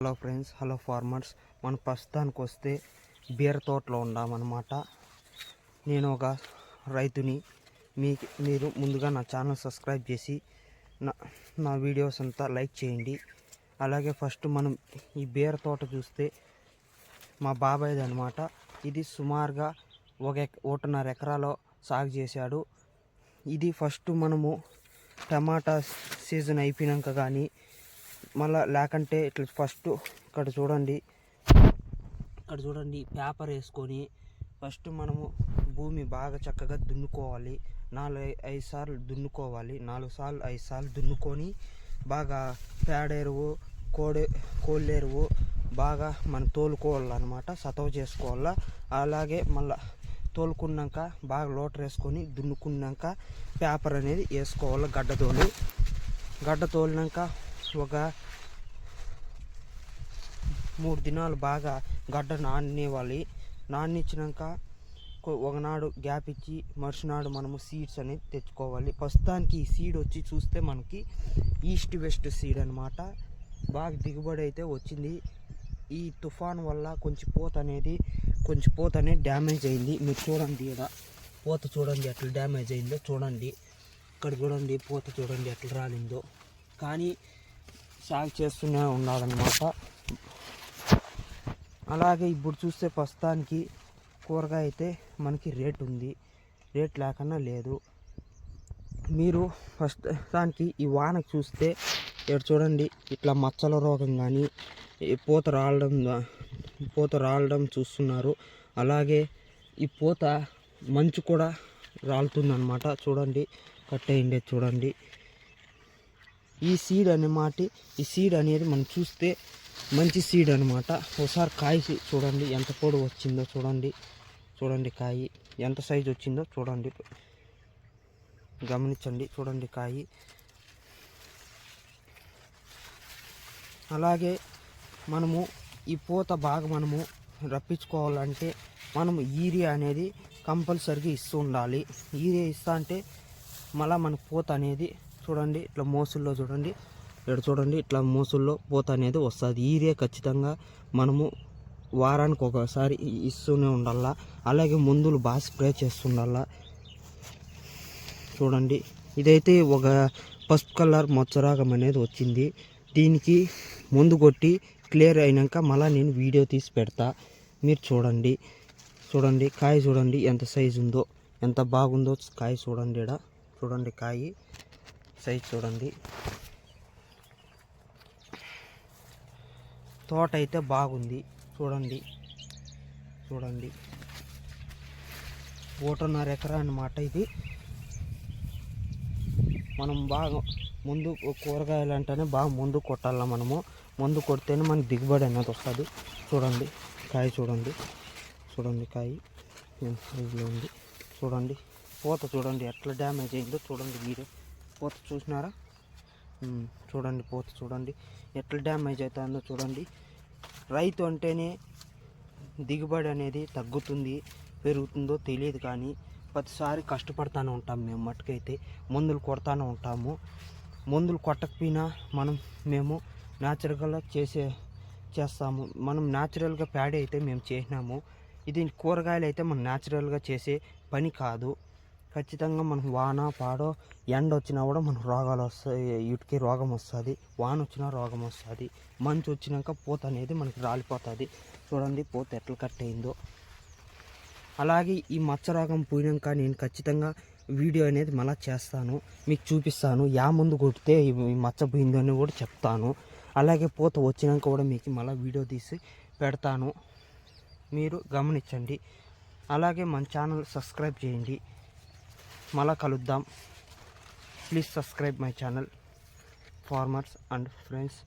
Hello friends, hello farmers. మన ప్రస్తుతానికి వస్తే బీర తోటలో ఉన్నామన్నమాట. నేను ఒక రైతుని. మీరు ముందుగా నా ఛానల్ సబ్స్క్రైబ్ చేసి నా వీడియోస్ అంతా లైక్ చేయండి. అలాగే ఫస్ట్ మనం ఈ బీర తోట చూస్తే మా బాబాయ్ది అనమాట. ఇది సుమారుగా 1.5 ఎకరాలో సాగు చేశాడు. ఇది ఫస్ట్ మనము టమాటా సీజన్ అయిపోయినాక కానీ మళ్ళీ లేకంటే ఇట్లా ఫస్ట్ ఇక్కడ చూడండి పేపర్ వేసుకొని ఫస్ట్ మనము భూమి బాగా చక్కగా దున్నుకోవాలి. 4-5 సార్లు దున్నుకోవాలి. 4 సార్లు 5 సార్లు దున్నుకొని బాగా పేడ ఎరువు, కోళ్ళ ఎరువు బాగా మనం తోలుకోవాలన్నమాట, సతవ చేసుకోవాలా. అలాగే మళ్ళీ తోలుకున్నాక బాగా లోటర్ వేసుకొని దున్నుకున్నాక పేపర్ అనేది వేసుకోవాలి. గడ్డ తోలినాక ఒక 3 దినాలు బాగా గడ్డ నాననివ్వాలి. నాననిచ్చినాక ఒకనాడు గ్యాప్ ఇచ్చి మరుసనాడు మనము సీడ్స్ అనేది తెచ్చుకోవాలి. ప్రస్తుతానికి ఈ సీడ్ వచ్చి చూస్తే మనకి ఈస్ట్ వెస్ట్ సీడ్ అనమాట. బాగా దిగుబడి అయితే వచ్చింది. ఈ తుఫాన్ వల్ల కొంచెం పోత అనేది డ్యామేజ్ అయింది. మీరు చూడండి, ఇక్కడ పోత చూడండి ఎట్లా డ్యామేజ్ అయిందో చూడండి. ఇక్కడ చూడండి పోత చూడండి ఎట్లా రాలిందో. కానీ సాగు చేస్తూనే ఉన్నాడనమాట. అలాగే ఇప్పుడు చూస్తే ప్రస్తుతానికి కూరగాయ అయితే మనకి రేట్ ఉంది, రేట్ లేకన్నా లేదు. మీరు ప్రస్తుతానికి ఈ వానకు చూస్తే ఇక్కడ చూడండి ఇట్లా మచ్చల రోగం కానీ పూత రాలడం చూస్తున్నారు. అలాగే ఈ పూత మంచు కూడా రాలుతుందన్నమాట. చూడండి కట్టేయండి, చూడండి ఈ సీడ్ అనేది మనం చూస్తే మంచి సీడ్ అనమాట. ఒకసారి కాయ చూడండి ఎంత పొడవు వచ్చిందో చూడండి కాయ ఎంత సైజు వచ్చిందో చూడండి, గమనించండి. చూడండి కాయ. అలాగే మనము ఈ పూత బాగా మనము రప్పించుకోవాలంటే మనము యూరియా అనేది కంపల్సరీగా ఇస్తూ ఉండాలి. యూరియా ఇస్తా అంటే మళ్ళీ మన పూత అనేది చూడండి ఇట్లా మోసుల్లో చూడండి, ఇక్కడ చూడండి ఇట్లా మోసుల్లో పూత అనేది వస్తుంది. యూరియా ఖచ్చితంగా మనము వారానికి ఒకసారి ఇస్తూనే ఉండాలా. అలాగే మందులు బాగా స్ప్రే చేస్తుండాలా. చూడండి ఇదైతే ఒక పసుపు కలర్ మచ్చరాగం అనేది వచ్చింది. దీనికి మందు కొట్టి క్లియర్ అయినాక మళ్ళీ నేను వీడియో తీసి పెడతా. మీరు చూడండి కాయ చూడండి ఎంత సైజు ఉందో, ఎంత బాగుందో కాయ చూడండి. ఇక్కడ చూడండి కాయ సైజు చూడండి. తోట అయితే బాగుంది. చూడండి 1.5 ఎకరా అన్నమాట ఇది. మనం బాగా ముందు కూరగాయలు అంటేనే బాగా ముందు కొట్టాల. మనము ముందు కొడితేనే మనకి దిగుబడి అనేది వస్తుంది. చూడండి కాయ చూడండి కాయ ఎంత సైజులో ఉంది. చూడండి పూత చూడండి ఎట్లా డ్యామేజ్ అయిందో చూడండి. మీరే పూత చూసినారా? చూడండి పూత చూడండి ఎట్లా డ్యామేజ్ అవుతుందో చూడండి. రైతు అంటేనే దిగుబడి అనేది తగ్గుతుంది పెరుగుతుందో తెలియదు, కానీ ప్రతిసారి కష్టపడుతూనే ఉంటాం. మేము మట్టుకైతే మందులు కొడతానే ఉంటాము. మందులు కొట్టకపోయినా మేము న్యాచురల్గా చేస్తాము. మనం న్యాచురల్గా ప్యాడీ అయితే మేము చేసినాము. ఇది కూరగాయలు అయితే మనం న్యాచురల్గా చేసే పని కాదు. ఖచ్చితంగా మనకు వాన పాడో ఎండ వచ్చినా కూడా మనకు రోగాలు వస్తాయి. వీటికి రోగం వస్తుంది. వాన వచ్చినా రోగం వస్తుంది. మంచు వచ్చినాక పూత అనేది మనకి రాలిపోతుంది. చూడండి పూత ఎట్లా కట్ అయిందో. అలాగే ఈ మచ్చ రోగం పోయినాక నేను ఖచ్చితంగా వీడియో అనేది మళ్ళీ చేస్తాను, మీకు చూపిస్తాను. ముందు కొడితే ఈ మచ్చ పోయిందో అని కూడా చెప్తాను. అలాగే పూత వచ్చినాక కూడా మీకు మళ్ళీ వీడియో తీసి పెడతాను, మీరు గమనించండి. అలాగే మన ఛానల్ సబ్స్క్రైబ్ చేయండి. మళ్ళా కలుద్దాం. Please subscribe my channel farmers and friends.